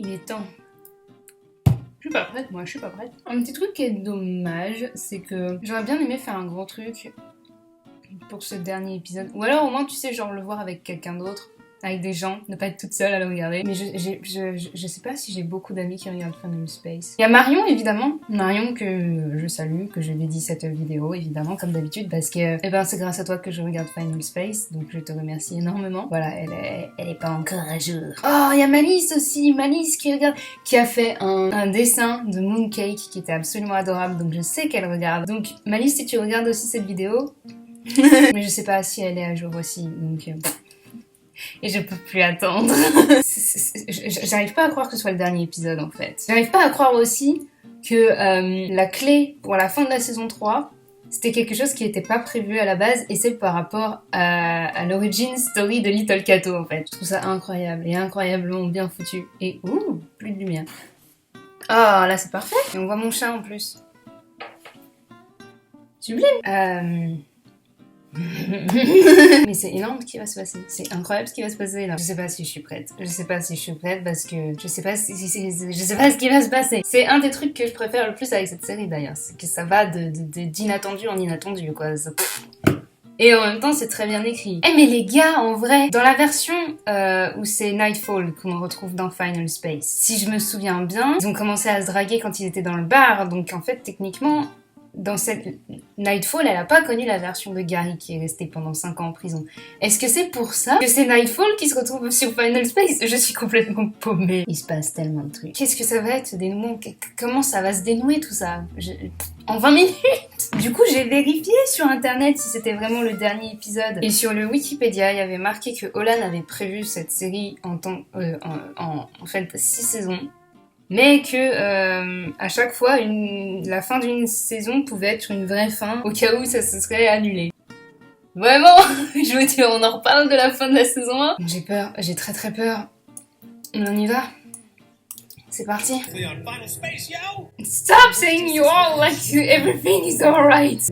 Il est temps. Je suis pas prête, moi, je suis pas prête. Un petit truc qui est dommage, c'est que j'aurais bien aimé faire un gros truc pour ce dernier épisode. Ou alors au moins, tu sais, genre le voir avec quelqu'un d'autre, avec des gens, ne pas être toute seule à le regarder. Mais je sais pas si j'ai beaucoup d'amis qui regardent Final Space. Il y a Marion, évidemment. Marion que je salue, que je dédie cette vidéo, évidemment, comme d'habitude, parce que eh ben, c'est grâce à toi que je regarde Final Space, donc je te remercie énormément. Voilà, elle est pas encore à jour. Oh, il y a Malice aussi, Malice qui regarde, qui a fait un dessin de Mooncake qui était absolument adorable, donc je sais qu'elle regarde. Donc Malice, si tu regardes aussi cette vidéo, mais je sais pas si elle est à jour aussi, donc... Et je peux plus attendre. J'arrive pas à croire que ce soit le dernier épisode en fait. J'arrive pas à croire aussi que la clé pour la fin de la saison 3, c'était quelque chose qui était pas prévu à la base et c'est par rapport à l'origin story de Little Kato en fait. Je trouve ça incroyable et incroyablement bien foutu. Et ouh, plus de lumière. Ah là c'est parfait. Et on voit mon chat en plus. Sublime. Mais c'est énorme ce qui va se passer. C'est incroyable ce qui va se passer là. Je sais pas si je suis prête. Je sais pas si je suis prête parce que je sais pas je sais pas ce qui va se passer. C'est un des trucs que je préfère le plus avec cette série d'ailleurs. C'est que ça va d'inattendu en inattendu quoi. Et en même temps, c'est très bien écrit. Eh mais les gars, en vrai, dans la version où c'est Nightfall qu'on retrouve dans Final Space, si je me souviens bien, ils ont commencé à se draguer quand ils étaient dans le bar. Donc en fait, techniquement... Dans cette Nightfall, elle a pas connu la version de Gary qui est restée pendant 5 ans en prison. Est-ce que c'est pour ça que c'est Nightfall qui se retrouve sur Final Space? Je suis complètement paumée. Il se passe tellement de trucs. Qu'est-ce que ça va être ce dénouement? Comment ça va se dénouer tout ça? En 20 minutes? Du coup, j'ai vérifié sur internet si c'était vraiment le dernier épisode. Et sur le Wikipédia, il y avait marqué que Olan avait prévu cette série en fait 6 saisons. Mais que à chaque fois, la fin d'une saison pouvait être une vraie fin, au cas où ça se serait annulé. Vraiment, je vous dis, on en reparle de la fin de la saison 1. J'ai peur, j'ai très très peur. On y va. C'est parti. Stop saying you all like everything is alright.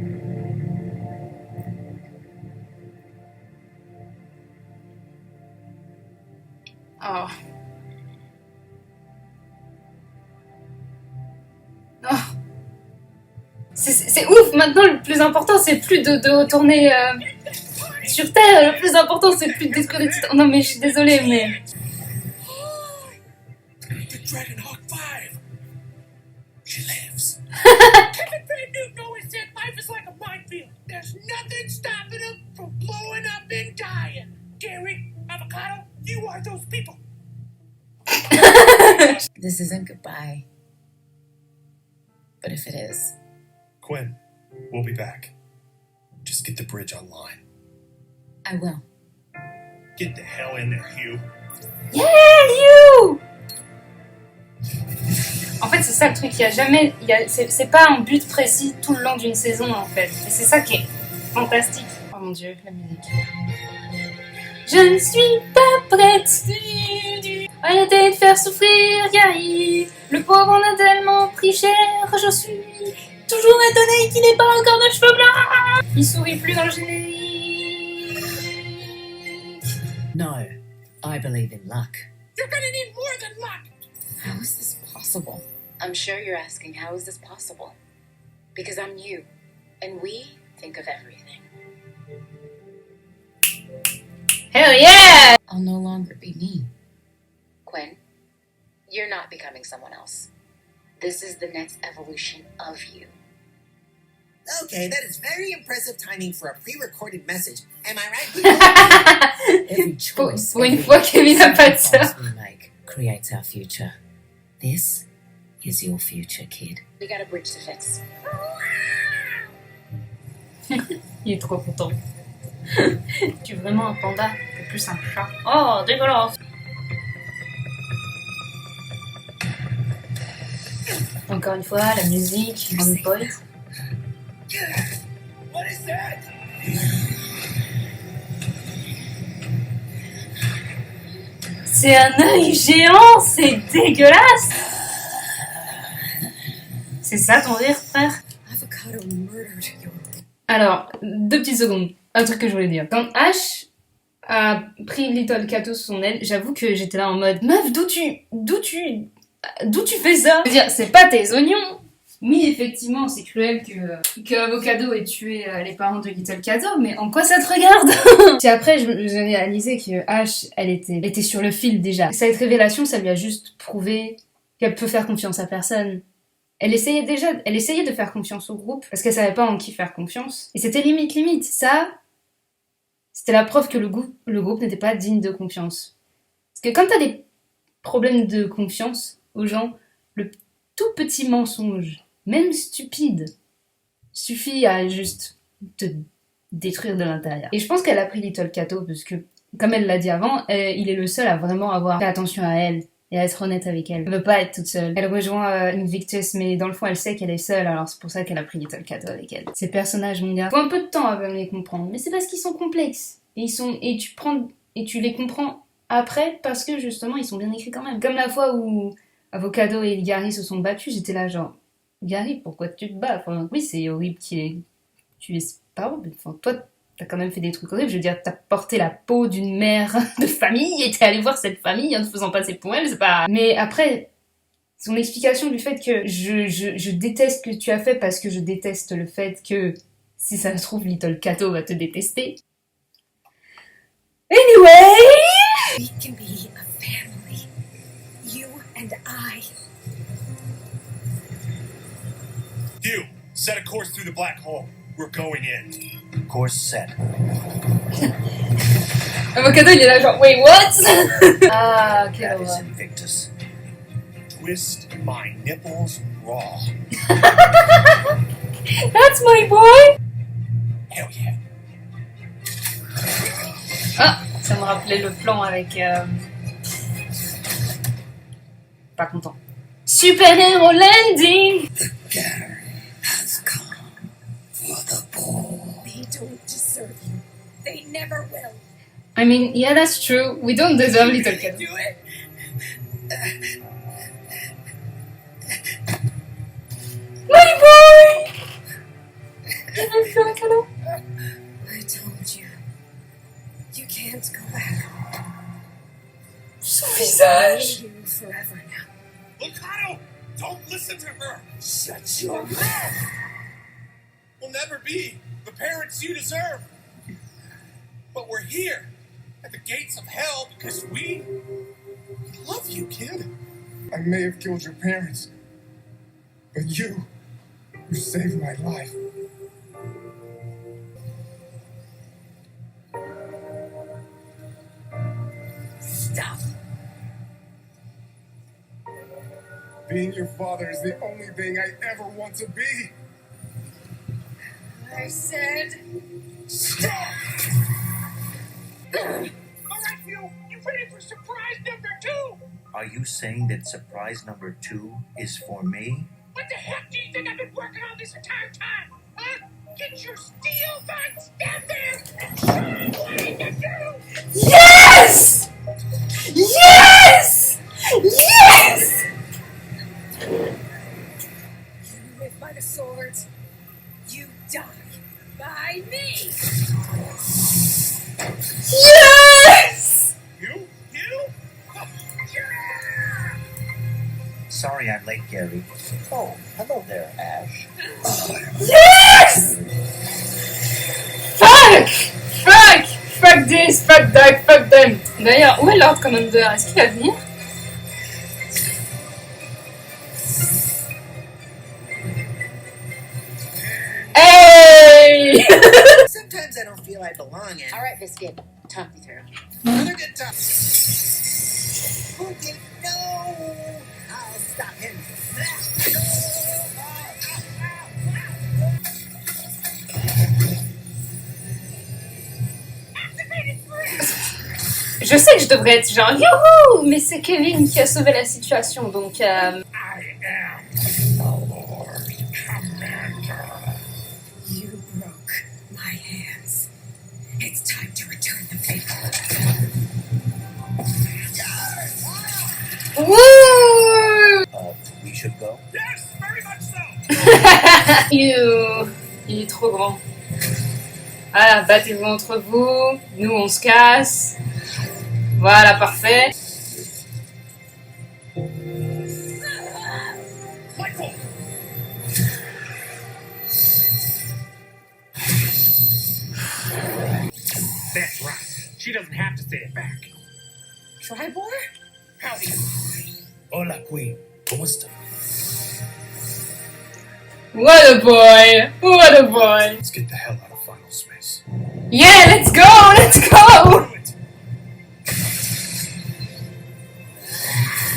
Oh. Oh. C'est ouf, maintenant le plus important c'est plus de retourner sur Terre, le plus important c'est plus de détruire les titans. Non mais je suis désolée mais... Dragonhawk 5. She lives. Kevin Van Newton always said life is like a minefield. There's nothing stopping him from blowing up and dying. Gary, Avocado, you are those people. This isn't goodbye. But if it is... Quinn, we'll be back. Just get the bridge online. I will. Get the hell in there, Hugh. Yeah, Hugh! En fait, c'est ça le truc, c'est pas un but précis tout le long d'une saison en fait. Et c'est ça qui est fantastique. Oh mon dieu, la musique. Je ne suis pas prête. Arrêtez de faire souffrir Gary. Le pauvre en a tellement pris cher. Je suis toujours étonnée qu'il n'ait pas encore de cheveux blancs. Il sourit plus dans le générique. No, I believe in luck. You're gonna need more than luck. How is this possible? I'm sure you're asking, how is this possible? Because I'm you, and we think of everything. Hell yeah! I'll no longer be me. Quinn, you're not becoming someone else. This is the next evolution of you. Okay, that is very impressive timing for a pre-recorded message. Am I right? Every choice, Pour une fois Kevin n'a pas de sœur. we make creates our future. This is your future, kid. We got a bridge to fix. Il est trop content. Tu es vraiment un panda, t'es plus un chat. Oh, dégueulasse! Encore une fois, la musique, on point. What is that? C'est un œil géant, c'est dégueulasse! C'est ça ton rire, frère? Avocado murdered your... Alors, 2 petites secondes. Un truc que je voulais dire. Quand Ash a pris Little Kato sous son aile, j'avoue que j'étais là en mode meuf, d'où tu fais ça? Je veux dire, c'est pas tes oignons. Oui, effectivement, c'est cruel que Avocado ait tué les parents de Little Kato, mais en quoi ça te regarde? Puis après, j'ai réalisé que Ash, elle était sur le fil déjà. Cette révélation, ça lui a juste prouvé qu'elle peut faire confiance à personne. Elle essayait de faire confiance au groupe, parce qu'elle savait pas en qui faire confiance. Et c'était limite. Ça, c'était la preuve que le groupe n'était pas digne de confiance. Parce que quand t'as des problèmes de confiance aux gens, le tout petit mensonge, même stupide, suffit à juste te détruire de l'intérieur. Et je pense qu'elle a pris Little Kato, parce que, comme elle l'a dit avant, il est le seul à vraiment avoir fait attention à elle. Et à être honnête avec elle. Elle veut pas être toute seule. Elle rejoint Invictus, mais dans le fond, elle sait qu'elle est seule, alors c'est pour ça qu'elle a pris Little Kato avec elle. Ces personnages, mon gars, faut un peu de temps avant de les comprendre, mais c'est parce qu'ils sont complexes. Et tu les comprends après parce que justement, ils sont bien écrits quand même. Comme la fois où Avocado et Gary se sont battus, j'étais là genre, Gary, pourquoi tu te bats? Enfin, oui, c'est horrible qu'il ait tué ses parents, mais enfin, toi, t'as quand même fait des trucs horribles, je veux dire, t'as porté la peau d'une mère de famille et t'es allé voir cette famille en te faisant passer pour elle, c'est pas... Mais après, son explication du fait que je déteste ce que tu as fait parce que je déteste le fait que, si ça se trouve, Little Kato va te détester. Anyway! We can be a family. You and I. You, set a course through the black hole. We're going in. Course set. Avocado, il est là genre, wait, what? Ah, quelle That is horreur. Invictus. Twist my nipples raw. That's my boy! Hell yeah. Ah, ça me rappelait le plan avec... Pas content. Super Hero Landing! Has come for the ball. They don't deserve you. They never will. I mean, yeah, that's true. We don't deserve Little Kato. Do it. My boy! Il veut plus un câlin. I told you. You can't go back. Son visage! I'll you forever now. Lucado, don't listen to her. Shut your mouth. We'll never be the parents you deserve. But we're here at the gates of hell because we love you, kid. I may have killed your parents, but you saved my life. Stop. Being your father is the only thing I ever want to be. I said stop. All right, Phil, you ready for surprise number 2? Are you saying that surprise number 2 is for me? What the heck do you think I've been working on this entire time? Huh? Get your steel guns down there and show them what I can do! Yes! Yes! Yes! You live by the sword. You die by me. Yes! You? Yeah! Sorry I'm late, Gary. Oh, hello there, Ash. Yes! Fuck! Fuck! Fuck this, fuck that, fuck them. D'ailleurs, où est Lord Commander? Est-ce qu'il va venir? Hey! Sometimes I don't feel I belong in. All right, Biscuit, talk me through. Another good time. Okay, no! I'll stop him. Je sais que je devrais être genre youhou, mais c'est Kevin qui a sauvé la situation, donc I am the Lord Commander. You broke my hands. It's time to return the favor. wouh! We should go? Yes, very much so! Il est trop grand. Voilà, battez-vous entre vous. Nous, on se casse. Voilà, parfait. Michael! That's right. She doesn't have to say it back. Tribor? Howdy. Hola, Queen. ¿Cómo está? What a boy! What a boy! Let's get the hell out of Final Space. Yeah, let's go! Let's go!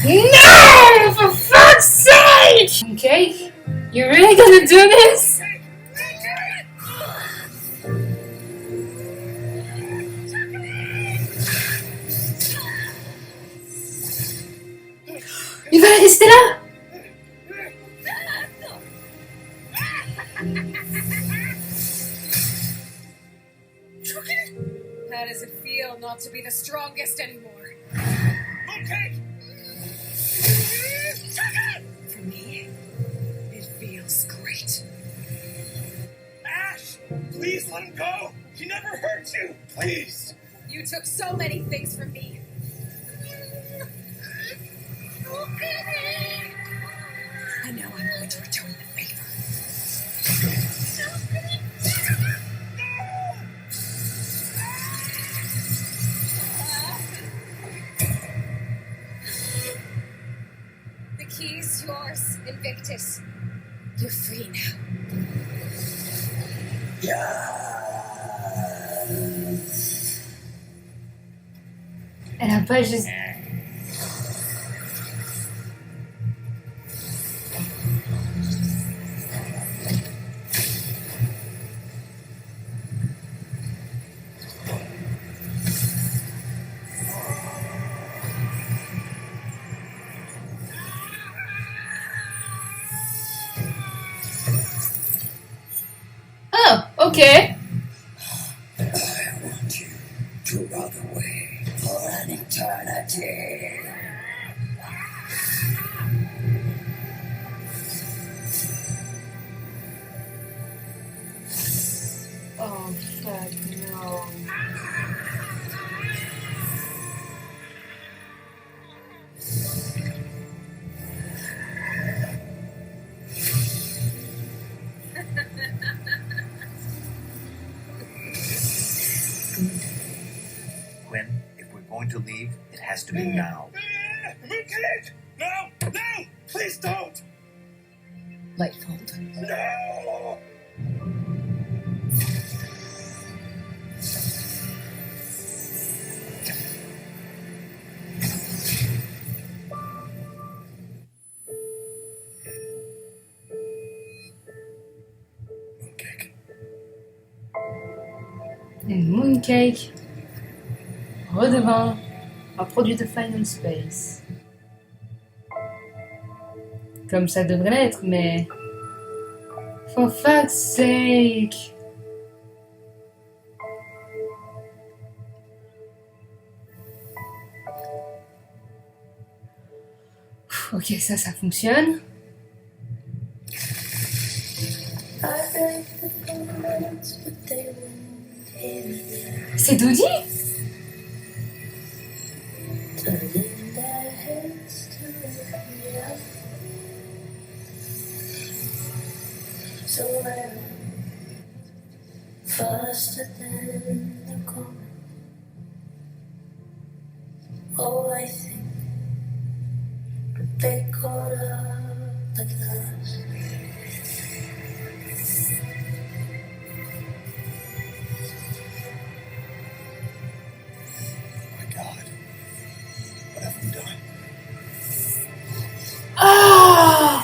No! For fuck's sake! Okay, you're really gonna do this? Il va rester là? How does it feel not to be the strongest anymore? Okay. For me, it feels great. Ash, please let him go. He never hurt you. Please. You took so many things from me. And now I'm going to return the favor. The key's yours, Invictus. You're free now. Elle a pas juste... Oh, okay. I want you to run away for an eternity. Oh, fuck, no. Quinn, if we're going to leave, it has to be now. Mooncake! No! No! Please don't! Lightfold. No! Mooncake. Et Mooncake redevint un produit de Final Space. Comme ça devrait l'être, mais... For fuck's sake! Ok, ça fonctionne. C'est Doody? Faster than the comet. Oh, I think they caught up at last. My God. What have we done? Ah!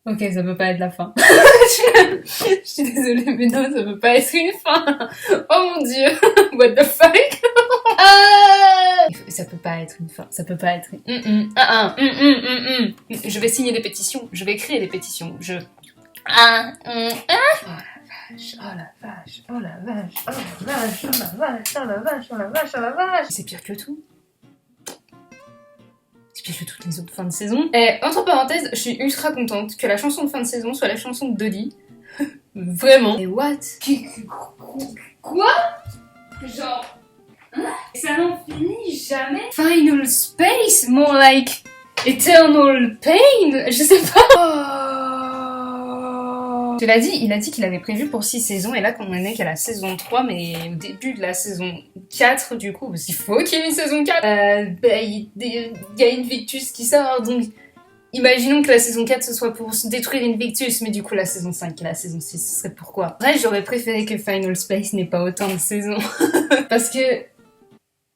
Ok, ça peut pas être la fin. Je suis désolée, mais non, ça peut pas être une fin. Oh mon dieu, what the fuck. Ça peut pas être une fin, ça peut pas être une... Je vais signer des pétitions, je vais créer des pétitions, je... Oh la vache, oh la vache, oh la vache, oh la vache, oh la vache, oh la vache, oh la vache, oh la vache. C'est pire que tout. J'ai vu toutes les autres fins de saison. Et entre parenthèses, je suis ultra contente que la chanson de fin de saison soit la chanson de Dodie. Vraiment. Et what? Quoi? Genre... Ça n'en finit jamais. Final Space, more like Eternal Pain. Je sais pas. Cela dit, il a dit qu'il avait prévu pour 6 saisons, et là qu'on en est qu'à la saison 3, mais au début de la saison 4, du coup, parce qu'il faut qu'il y ait une saison 4, il y a Invictus qui sort, donc imaginons que la saison 4 ce soit pour détruire Invictus, mais du coup la saison 5 et la saison 6, ce serait pourquoi? Bref, j'aurais préféré que Final Space n'ait pas autant de saisons, parce que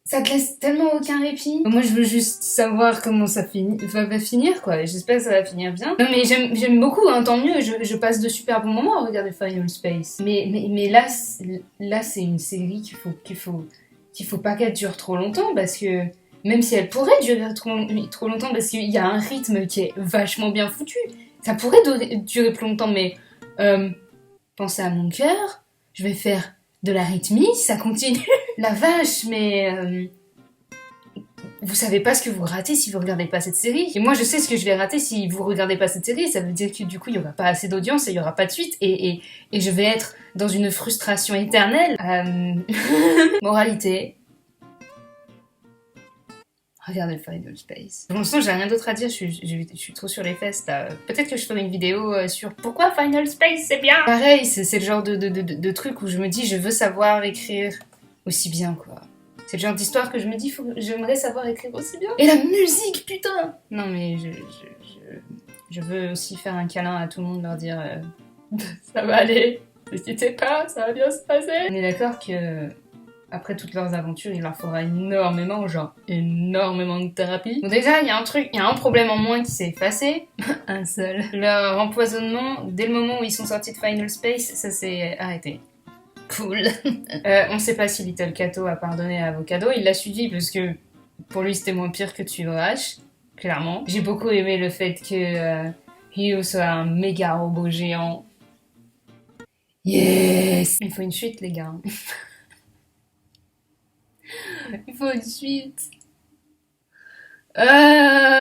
ça te laisse tellement aucun répit. Moi, je veux juste savoir comment ça va finir, quoi. J'espère que ça va finir bien. Non, mais j'aime beaucoup, hein, tant mieux. Je passe de super bons moments à regarder Final Space. Mais là, c'est une série qu'il faut pas qu'elle dure trop longtemps, parce que même si elle pourrait durer trop longtemps, parce qu'il y a un rythme qui est vachement bien foutu. Ça pourrait durer plus longtemps, mais pensez à mon cœur. Je vais faire de la rythmie, ça continue. La vache, mais vous savez pas ce que vous ratez si vous regardez pas cette série. Et moi, je sais ce que je vais rater si vous regardez pas cette série. Ça veut dire que du coup, il y aura pas assez d'audience et il y aura pas de suite. Et je vais être dans une frustration éternelle. Moralité. Regardez Final Space. Pour l'instant, j'ai rien d'autre à dire, je suis trop sur les fesses là. Peut-être que je ferai une vidéo sur pourquoi Final Space c'est bien. Pareil, c'est le genre de truc où je me dis je veux savoir écrire aussi bien, quoi. C'est le genre d'histoire que je me dis j'aimerais savoir écrire aussi bien. Et la musique, putain. Non mais je veux aussi faire un câlin à tout le monde, leur dire ça va aller, n'hésitez pas, ça va bien se passer. On est d'accord que après toutes leurs aventures, il leur faudra énormément de thérapie. Donc déjà, il y a un problème en moins qui s'est effacé. Un seul. Leur empoisonnement, dès le moment où ils sont sortis de Final Space, ça s'est arrêté. Cool. On sait pas si Little Kato a pardonné à Avocado. Il l'a suivi parce que pour lui c'était moins pire que Tsuyohashi, clairement. J'ai beaucoup aimé le fait que Hyo soit un méga robot géant. Yes. Il faut une suite, les gars. Il faut une suite.